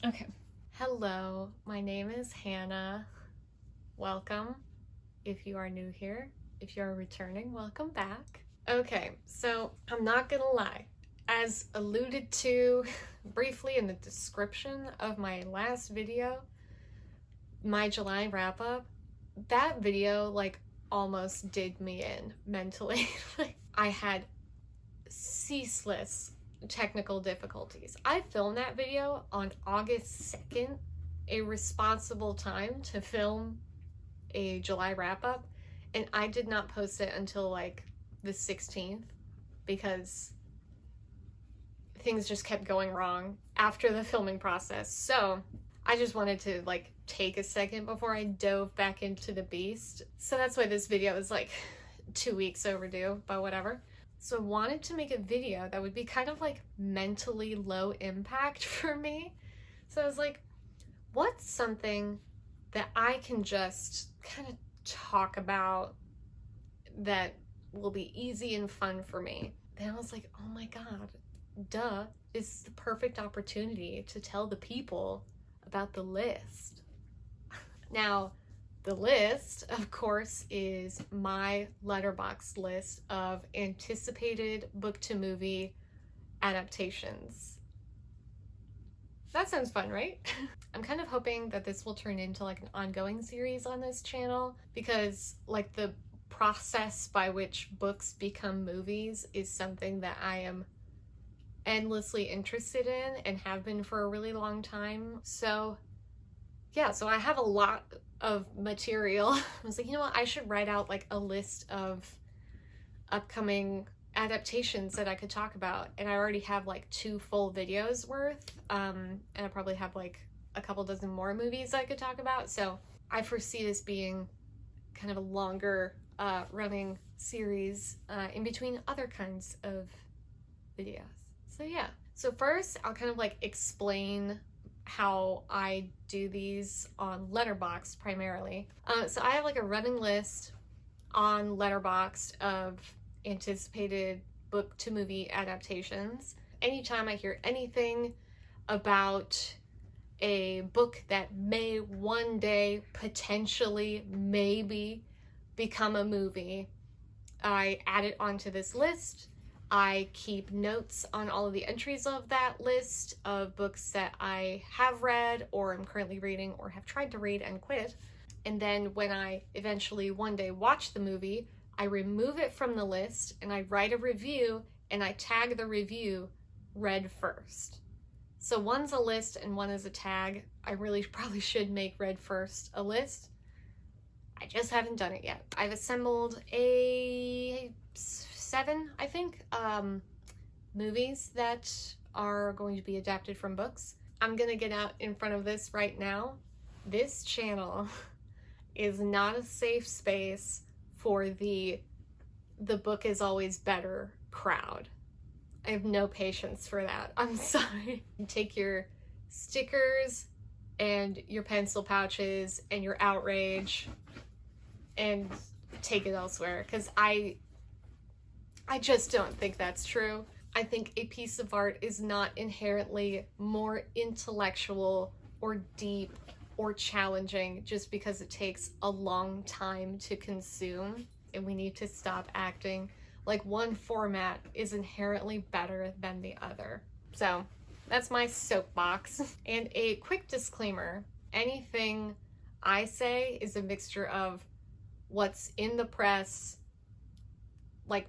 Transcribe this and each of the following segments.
Okay. Hello, my name is Hannah. Welcome. If you are new here, if you are returning, welcome back. Okay, so I'm not gonna lie. As alluded to briefly in the description of my last video, my July wrap up, that video almost did me in mentally. I had ceaseless technical difficulties. I filmed that video on August 2nd, a responsible time to film a July wrap up, and I did not post it until the 16th because things just kept going wrong after the filming process. So I just wanted to take a second before I dove back into the beast. So that's why this video is 2 weeks overdue, but whatever. So I wanted to make a video that would be kind of mentally low impact for me. So I was like, what's something that I can just kind of talk about that will be easy and fun for me? Then I was like, oh my God, duh, it's the perfect opportunity to tell the people about the list. Now, the list, of course, is my Letterboxd list of anticipated book-to-movie adaptations. That sounds fun, right? I'm kind of hoping that this will turn into an ongoing series on this channel because the process by which books become movies is something that I am endlessly interested in and have been for a really long time. So yeah, so I have a lot of material. I was like, you know what, I should write out a list of upcoming adaptations that I could talk about, and I already have 2 full videos worth, and I probably have a couple dozen more movies I could talk about. So I foresee this being kind of a longer running series in between other kinds of videos. So yeah, so first I'll kind of explain how I do these on Letterboxd primarily. So I have a running list on Letterboxd of anticipated book to movie adaptations. Anytime I hear anything about a book that may one day potentially maybe become a movie, I add it onto this list. I keep notes on all of the entries of that list of books that I have read or am currently reading or have tried to read and quit. And then when I eventually one day watch the movie, I remove it from the list and I write a review and I tag the review read first. So one's a list and one is a tag. I really probably should make read first a list. I just haven't done it yet. I've assembled a 7, I think, movies that are going to be adapted from books. I'm gonna get out in front of this right now. This channel is not a safe space for the book is always better crowd. I have no patience for that. I'm sorry. Take your stickers and your pencil pouches and your outrage and take it elsewhere, because I just don't think that's true. I think a piece of art is not inherently more intellectual or deep or challenging just because it takes a long time to consume, and we need to stop acting like one format is inherently better than the other. So that's my soapbox. And a quick disclaimer, anything I say is a mixture of what's in the press, what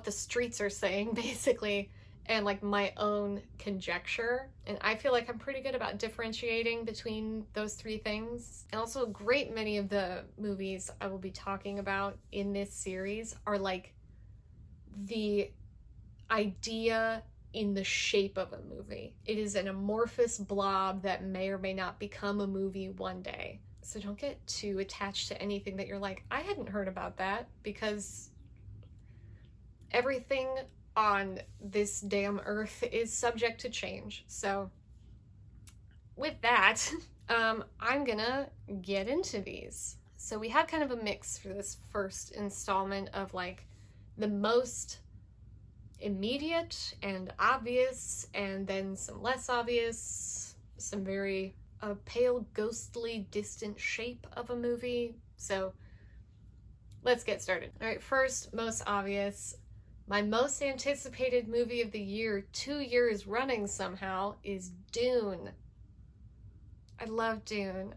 the streets are saying basically, and my own conjecture. And I feel like I'm pretty good about differentiating between those 3 things. And also a great many of the movies I will be talking about in this series are the idea in the shape of a movie. It is an amorphous blob that may or may not become a movie one day. So don't get too attached to anything that you're like, I hadn't heard about that, because everything on this damn earth is subject to change. So with that, I'm gonna get into these. So we have kind of a mix for this first installment of the most immediate and obvious, and then some less obvious, some very pale, ghostly, distant shape of a movie. So let's get started. All right, first, most obvious, my most anticipated movie of the year, 2 years running somehow, is Dune. I love Dune.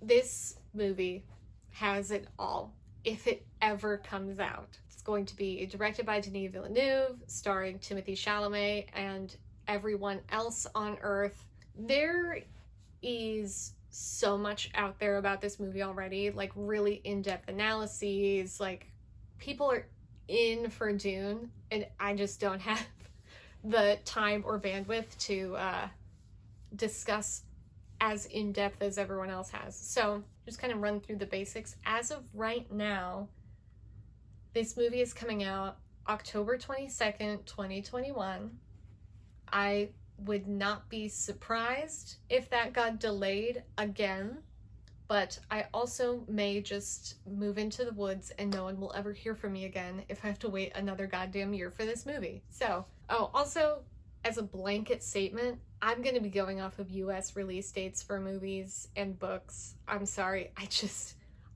This movie has it all, if it ever comes out. It's going to be directed by Denis Villeneuve, starring Timothée Chalamet and everyone else on Earth. There is so much out there about this movie already, like really in-depth analyses, like people are in for Dune, and I just don't have the time or bandwidth to discuss as in-depth as everyone else has. So just kind of run through the basics. As of right now, this movie is coming out October 22nd, 2021. I would not be surprised if that got delayed again, but I also may just move into the woods and no one will ever hear from me again if I have to wait another goddamn year for this movie. So, also, as a blanket statement, I'm going to be going off of US release dates for movies and books. I'm sorry,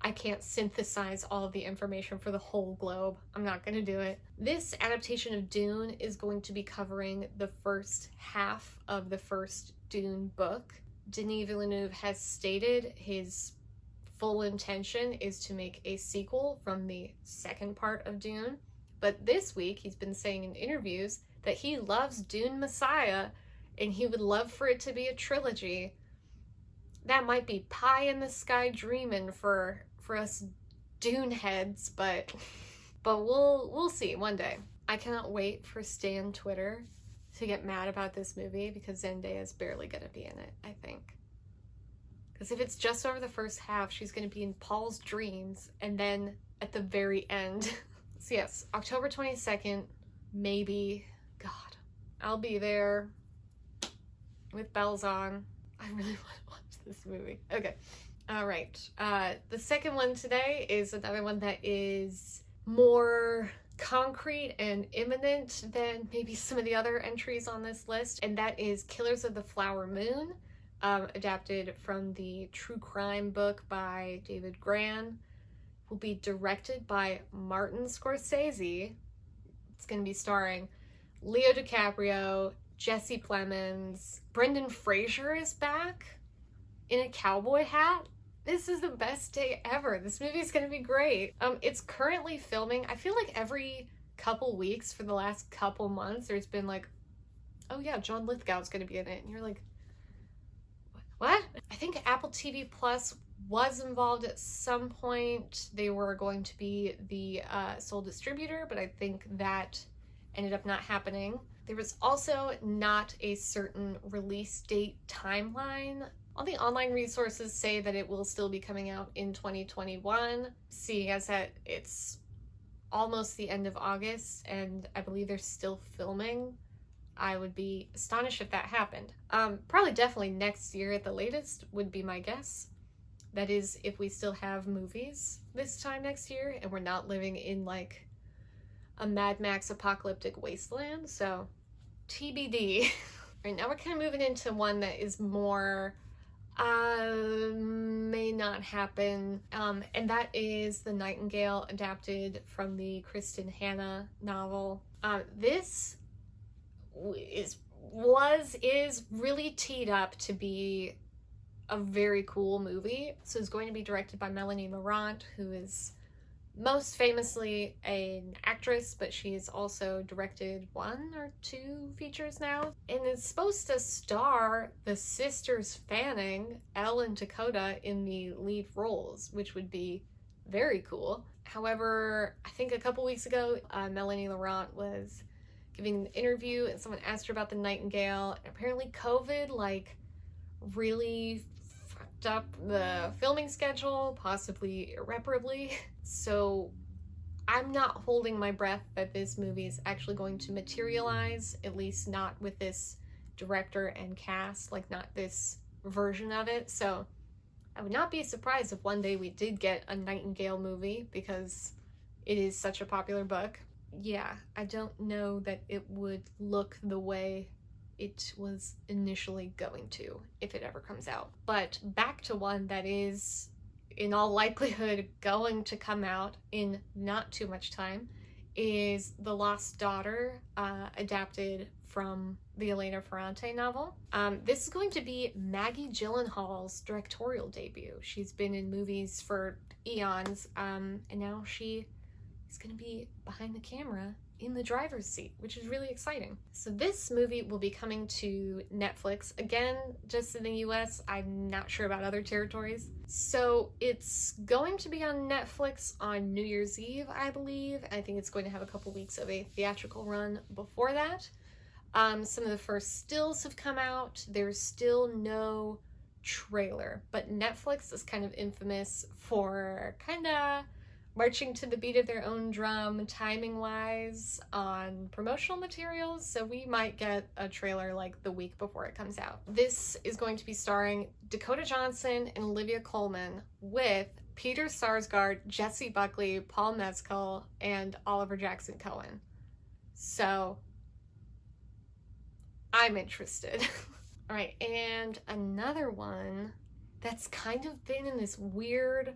I can't synthesize all of the information for the whole globe. I'm not going to do it. This adaptation of Dune is going to be covering the first half of the first Dune book. Denis Villeneuve has stated his full intention is to make a sequel from the second part of Dune. But this week, he's been saying in interviews that he loves Dune Messiah and he would love for it to be a trilogy. That might be pie in the sky dreaming for us Dune heads, but we'll see one day. I cannot wait for Stan Twitter to get mad about this movie because Zendaya is barely gonna be in it, I think. Because if it's just over the first half, she's gonna be in Paul's dreams, and then at the very end. So yes, October 22nd, maybe. God, I'll be there with bells on. I really want to watch this movie. Okay. All right. The second one today is another one that is more concrete and imminent than maybe some of the other entries on this list, and that is Killers of the Flower Moon, adapted from the true crime book by David Gran. Will be directed by Martin Scorsese. It's going to be starring Leo DiCaprio, Jesse Plemons, Brendan Fraser is back in a cowboy hat. This is the best day ever. This movie is going to be great. It's currently filming. I feel like every couple weeks for the last couple months, there's been like, oh yeah, John Lithgow's going to be in it. And you're like, what? I think Apple TV Plus was involved at some point. They were going to be the sole distributor, but I think that ended up not happening. There was also not a certain release date timeline. All the online resources say that it will still be coming out in 2021, seeing as that it's almost the end of August, and I believe they're still filming. I would be astonished if that happened. Probably definitely next year at the latest would be my guess. That is, if we still have movies this time next year, and we're not living in like a Mad Max apocalyptic wasteland, so TBD. Right, now we're kind of moving into one that is more may not happen, and that is the Nightingale, adapted from the Kristen Hanna novel. This is really teed up to be a very cool movie. So it's going to be directed by Melanie Laurent, who is most famously an actress, but she's also directed 1 or 2 features now. And it's supposed to star the sisters Fanning, Elle and Dakota, in the lead roles, which would be very cool. However, I think a couple weeks ago, Melanie Laurent was giving an interview and someone asked her about the Nightingale, and apparently COVID really fucked up the filming schedule, possibly irreparably. So I'm not holding my breath that this movie is actually going to materialize, at least not with this director and cast, like not this version of it. So I would not be surprised if one day we did get a Nightingale movie, because it is such a popular book. yeah, I don't know that it would look the way it was initially going to if it ever comes out. But back to one that is, in all likelihood, going to come out in not too much time is The Lost Daughter, adapted from the Elena Ferrante novel. This is going to be Maggie Gyllenhaal's directorial debut. She's been in movies for eons, and now she is going to be behind the camera in the driver's seat, which is really exciting. So this movie will be coming to Netflix, again, just in the US. I'm not sure about other territories. So it's going to be on Netflix on New Year's Eve, I believe. I think it's going to have a couple weeks of a theatrical run before that. Some of the first stills have come out. There's still no trailer, but Netflix is kind of infamous for kind of marching to the beat of their own drum timing-wise on promotional materials, so we might get a trailer like the week before it comes out. This is going to be starring Dakota Johnson and Olivia Colman with Peter Sarsgaard, Jessie Buckley, Paul Mescal, and Oliver Jackson Cohen. So I'm interested. All right, and another one that's kind of been in this weird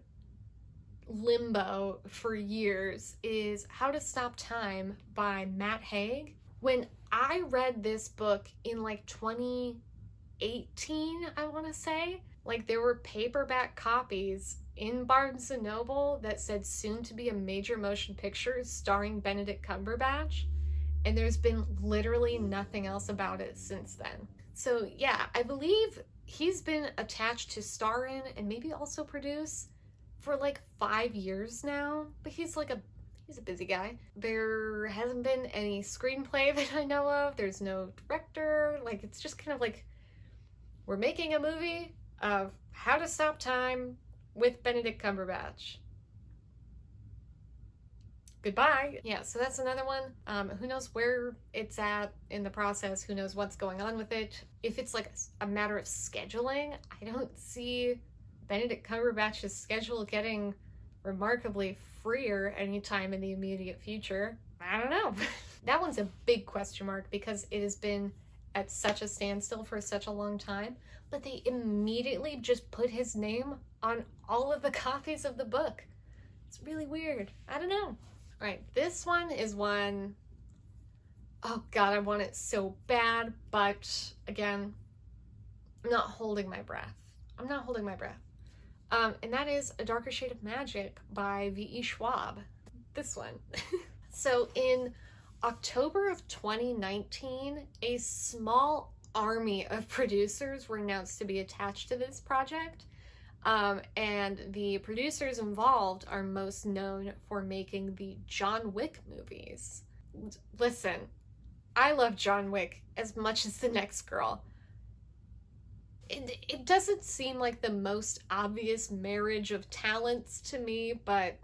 limbo for years is How to Stop Time by Matt Haig. When I read this book in like 2018, I want to say, like there were paperback copies in Barnes & Noble that said soon to be a major motion picture starring Benedict Cumberbatch, and there's been literally nothing else about it since then. So yeah, I believe he's been attached to star in and maybe also produce for like 5 years now, but he's a busy guy. There hasn't been any screenplay that I know of. There's no director. Like, it's just kind of like, we're making a movie of How to Stop Time with Benedict Cumberbatch. Goodbye. Yeah, so that's another one. Who knows where it's at in the process? Who knows what's going on with it? If it's like a matter of scheduling, I don't see Benedict Cumberbatch's schedule getting remarkably freer anytime in the immediate future. I don't know. That one's a big question mark because it has been at such a standstill for such a long time, but they immediately just put his name on all of the copies of the book. It's really weird. I don't know. All right, this one is one, oh God, I want it so bad, but again, I'm not holding my breath. I'm not holding my breath. And that is A Darker Shade of Magic by V.E. Schwab. This one. So in October of 2019, a small army of producers were announced to be attached to this project. And the producers involved are most known for making the John Wick movies. Listen, I love John Wick as much as the next girl. It doesn't seem like the most obvious marriage of talents to me, but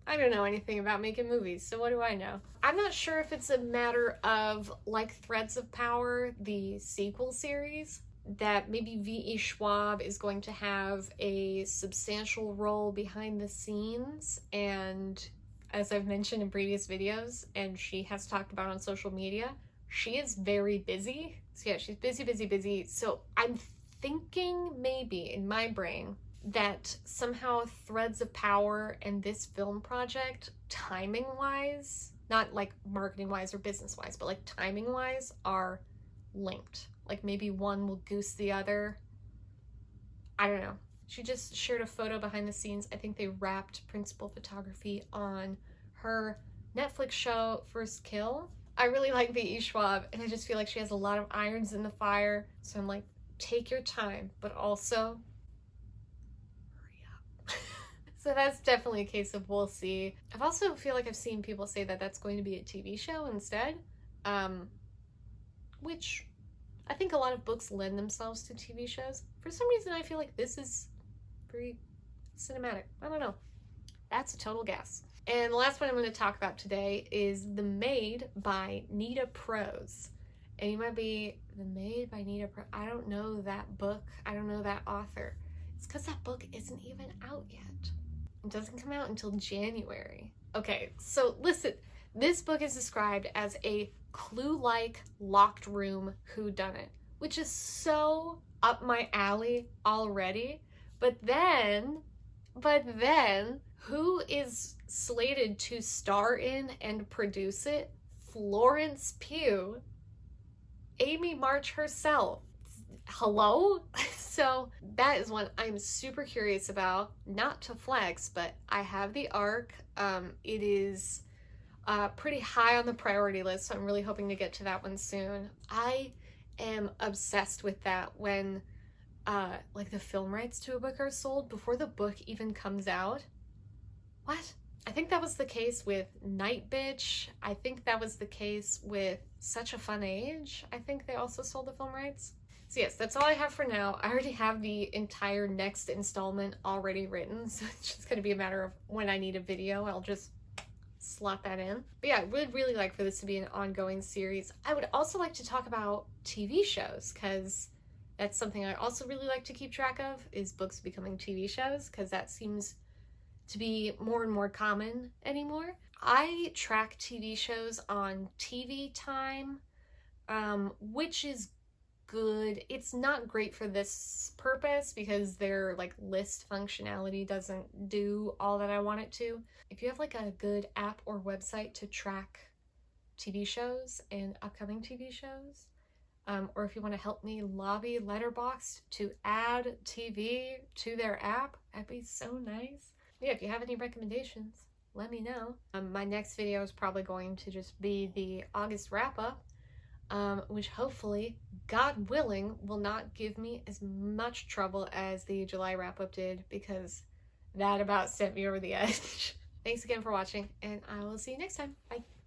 I don't know anything about making movies, so what do I know? I'm not sure if it's a matter of, like Threads of Power, the sequel series, that maybe V.E. Schwab is going to have a substantial role behind the scenes, and as I've mentioned in previous videos, and she has talked about on social media, she is very busy. So yeah, she's busy. So I'm thinking maybe in my brain that somehow Threads of Power and this film project, timing-wise, not like marketing-wise or business-wise, but like timing-wise, are linked. Like maybe one will goose the other. I don't know. She just shared a photo behind the scenes. I think they wrapped principal photography on her Netflix show, First Kill. I really like V.E. Schwab, and I just feel like she has a lot of irons in the fire. So I'm like, take your time, but also hurry up. So that's definitely a case of we'll see. I've also feel like I've seen people say that that's going to be a TV show instead, which I think a lot of books lend themselves to TV shows. For some reason, I feel like this is very cinematic. I don't know. That's a total guess. And the last one I'm going to talk about today is The Maid by Nita Prose. And you might be, The Maid by Nita Prose? I don't know that book. I don't know that author. It's because that book isn't even out yet. It doesn't come out until January. Okay, so listen, this book is described as a Clue-like locked room whodunit, which is so up my alley already. But then, who is slated to star in and produce it? Florence Pugh, Amy March herself. Hello? So that is one I'm super curious about. Not to flex, but I have the arc. It is pretty high on the priority list, so I'm really hoping to get to that one soon. I am obsessed with that when like the film rights to a book are sold before the book even comes out. What? I think that was the case with Night Bitch. I think that was the case with Such a Fun Age. I think they also sold the film rights. So yes, that's all I have for now. I already have the entire next installment already written, so it's just gonna be a matter of when I need a video, I'll just slot that in. But yeah, I would really like for this to be an ongoing series. I would also like to talk about TV shows, because that's something I also really like to keep track of, is books becoming TV shows, because that seems to be more and more common anymore. I track TV shows on TV Time, which is good. It's not great for this purpose because their like list functionality doesn't do all that I want it to. If you have like a good app or website to track TV shows and upcoming TV shows, or if you want to help me lobby Letterboxd to add TV to their app, that'd be so nice. Yeah, if you have any recommendations, let me know. My next video is probably going to just be the August wrap-up, which hopefully, God willing, will not give me as much trouble as the July wrap-up did, because that about sent me over the edge. Thanks again for watching, and I will see you next time. Bye.